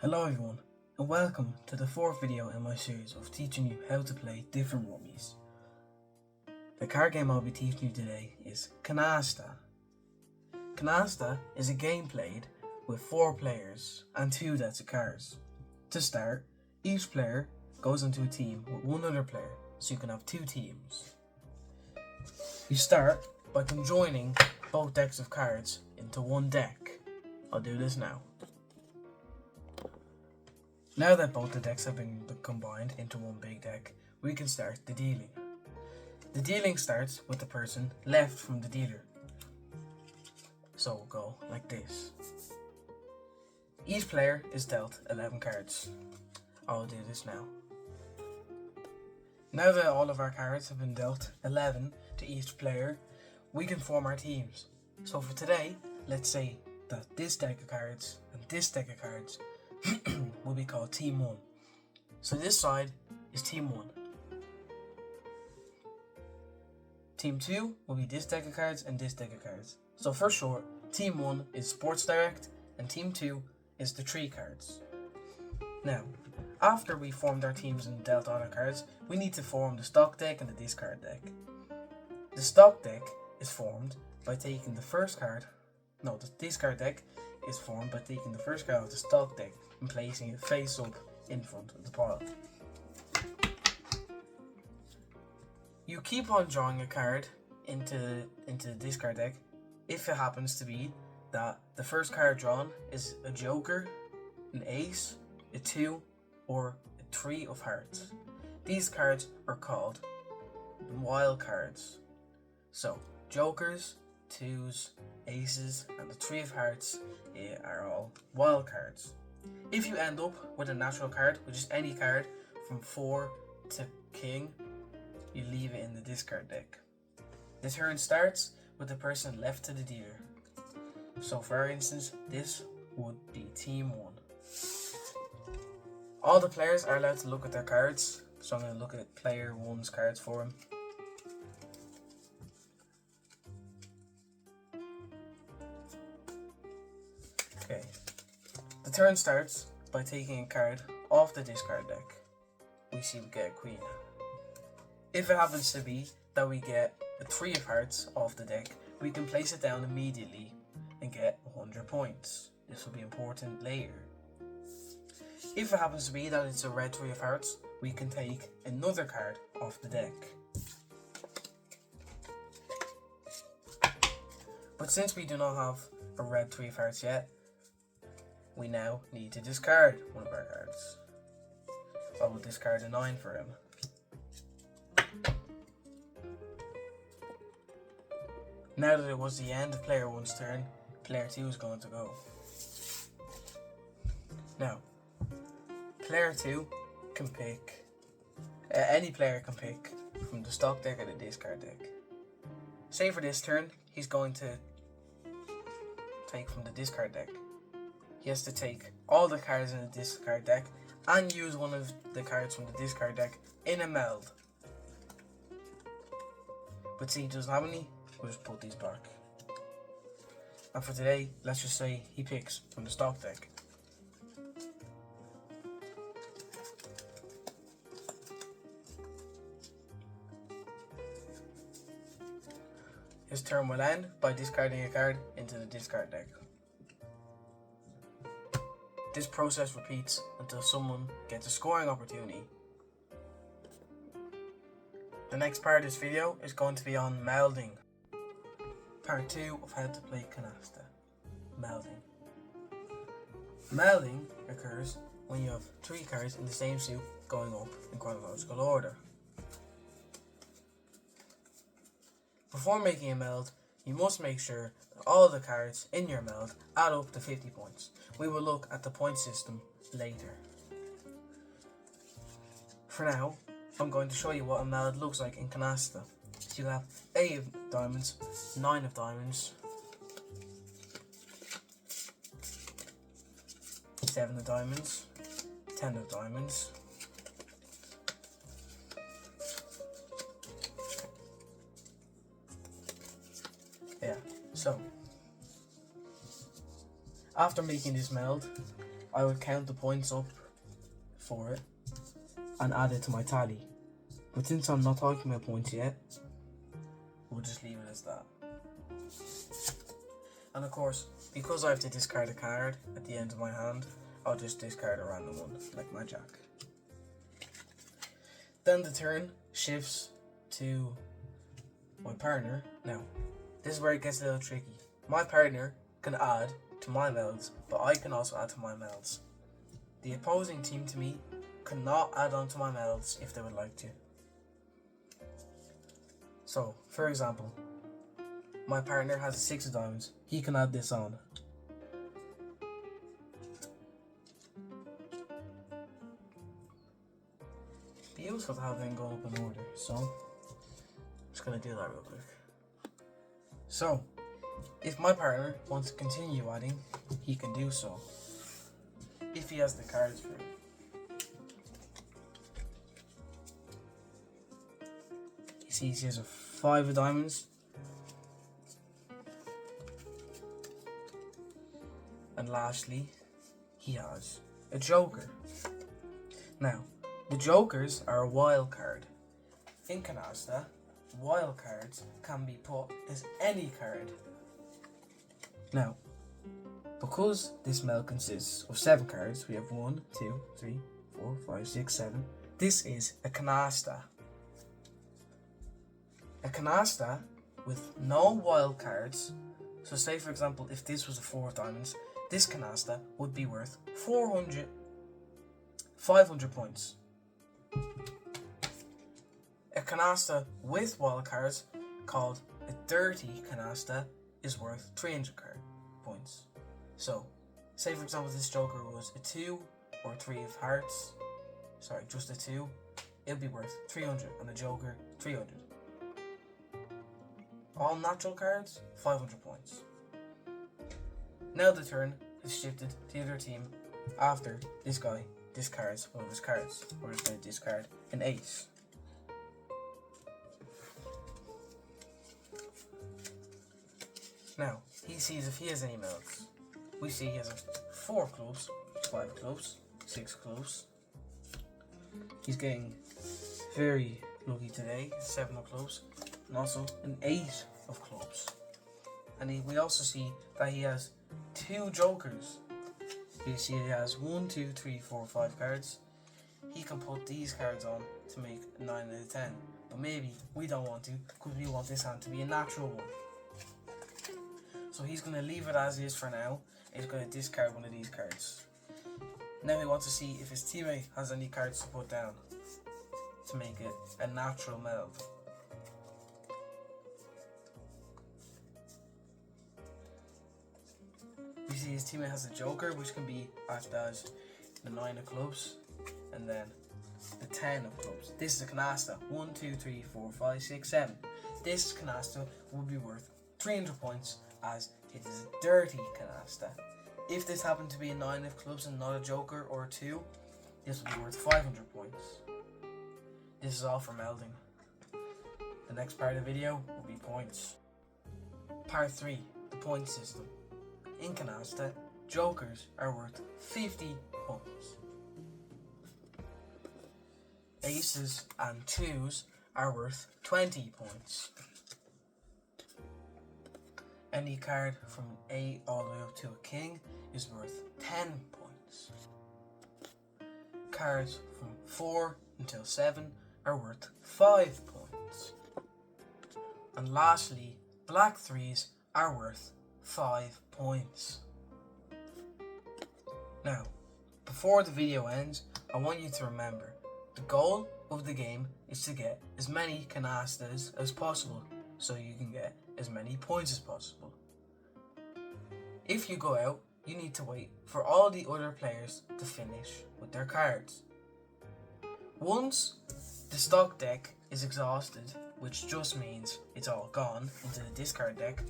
Hello everyone, and welcome to the fourth video in my series of teaching you how to play different rummies. The card game I'll be teaching you today is Canasta. Canasta is a game played with 4 players and 2 decks of cards. To start, each player goes into a team with one other player, so you can have 2 teams. You start by conjoining both decks of cards into one deck. I'll do this now. Now that both the decks have been combined into one big deck, we can start the dealing. The dealing starts with the person left from the dealer. So we'll go like this. Each player is dealt 11 cards. I'll do this now. Now that all of our cards have been dealt 11 to each player, we can form our teams. So for today, let's say that this deck of cards and this deck of cards will be called Team 1. So this side is Team 1. Team 2 will be this deck of cards and this deck of cards. So for short, Team 1 is Sports Direct and Team 2 is the 3 cards. Now, after we formed our teams and dealt all our cards, we need to form the stock deck and the discard deck. The stock deck is formed by taking the first card. No, the discard deck is formed by taking the first card of the stock deck and placing it face up in front of the pile. You keep on drawing a card into the discard deck if it happens to be that the first card drawn is a joker, an ace, a 2, or a 3 of hearts. These cards are called wild cards. So, jokers, 2s, aces, and the 3 of hearts are all wild cards. If you end up with a natural card, which is any card from 4 to king, you leave it in the discard deck. The turn starts with the person left to the dealer. So for instance, this would be Team 1. All the players are allowed to look at their cards, so I'm going to look at player 1's cards for him. Okay. The turn starts by taking a card off the discard deck. We see we get a queen. If it happens to be that we get a 3 of hearts off the deck, we can place it down immediately and get 100 points. This will be important later. If it happens to be that it's a red 3 of hearts, we can take another card off the deck. But since we do not have a red 3 of hearts yet, we now need to discard one of our cards. I will discard a 9 for him. Now that it was the end of player 1's turn, player 2 is going to go. Now, player 2 can pick, any player can pick from the stock deck or the discard deck. Say for this turn, he's going to take from the discard deck. He has to take all the cards in the discard deck and use one of the cards from the discard deck in a meld. But see, he doesn't have any, we'll just put these back. And for today, let's just say he picks from the stock deck. His turn will end by discarding a card into the discard deck. This process repeats until someone gets a scoring opportunity. The next part of this video is going to be on melding. Part 2 of how to play Canasta. Melding. Melding occurs when you have 3 cards in the same suit going up in chronological order. Before making a meld, you must make sure that all the cards in your meld add up to 50 points. We will look at the point system later. For now, I'm going to show you what a meld looks like in Canasta. So you have 8 of diamonds, 9 of diamonds, 7 of diamonds, 10 of diamonds, so after making this meld, I would count the points up for it and add it to my tally. But since I'm not talking about points yet, we'll just leave it as that. And of course, because I have to discard a card at the end of my hand, I'll just discard a random one, like my jack. Then the turn shifts to my partner. Now, this is where it gets a little tricky. My partner can add to my melds, but I can also add to my melds. The opposing team to me cannot add on to my melds if they would like to. So, for example, my partner has 6 of diamonds. He can add this on. Be useful to have them go up in order, so I'm just gonna do that real quick. So, if my partner wants to continue adding, he can do so, if he has the cards for it. You see, he has a 5 of diamonds. And lastly, he has a joker. Now, the jokers are a wild card. In Canasta, wild cards can be put as any card. Now, because this meld consists of 7 cards, we have 1, 2, 3, 4, 5, 6, 7. This is a Canasta. A Canasta with no wild cards. So say for example, if this was a 4 of diamonds, this Canasta would be worth 500 points. A Canasta with wild cards, called a dirty Canasta, is worth 300 points. So, say for example this joker was a 2 or 3 of hearts, sorry, just a 2, it would be worth 300, and the joker 300. All natural cards, 500 points. Now the turn is shifted to the other team after this guy discards one of his cards. We're just going to discard an ace. Now, he sees if he has any melds. We see he has 4 clubs, 5 clubs, 6 clubs. He's getting very lucky today, 7 of clubs, and also an 8 of clubs. And we also see that he has 2 jokers. You see he has 1, 2, 3, 4, 5 cards. He can put these cards on to make a 9 out of 10. But maybe we don't want to, because we want this hand to be a natural one. So he's going to leave it as is for now. He's going to discard one of these cards. Now he wants to see if his teammate has any cards to put down to make it a natural meld. We see his teammate has a joker, which can be acted as the 9 of clubs, and then the 10 of clubs. This is a Canasta. 1, 2, 3, 4, 5, 6, 7. This Canasta will be worth 300 points, as it is a dirty Canasta. If this happened to be a 9 of clubs and not a joker or a 2, this will be worth 500 points. This is all for melding. The next part of the video will be points. Part 3, the point system. In Canasta, jokers are worth 50 points. Aces and 2s are worth 20 points. Any card from A all the way up to a king is worth 10 points. Cards from 4 until 7 are worth 5 points. And lastly, black 3s are worth 5 points. Now, before the video ends, I want you to remember, the goal of the game is to get as many canastas as possible, so you can get as many points as possible. If you go out, you need to wait for all the other players to finish with their cards. Once the stock deck is exhausted, which just means it's all gone into the discard deck,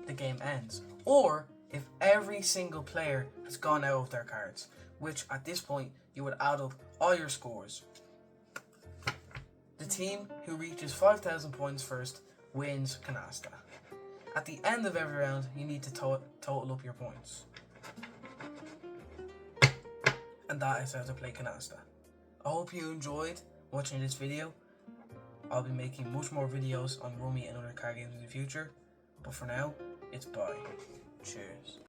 the game ends. Or if every single player has gone out of their cards, which at this point you would add up all your scores. The team who reaches 5,000 points first wins Canasta. At the end of every round, you need to total up your points. And that is how to play Canasta. I hope you enjoyed watching this video. I'll be making much more videos on Rummy and other card games in the future. But for now, it's bye. Cheers.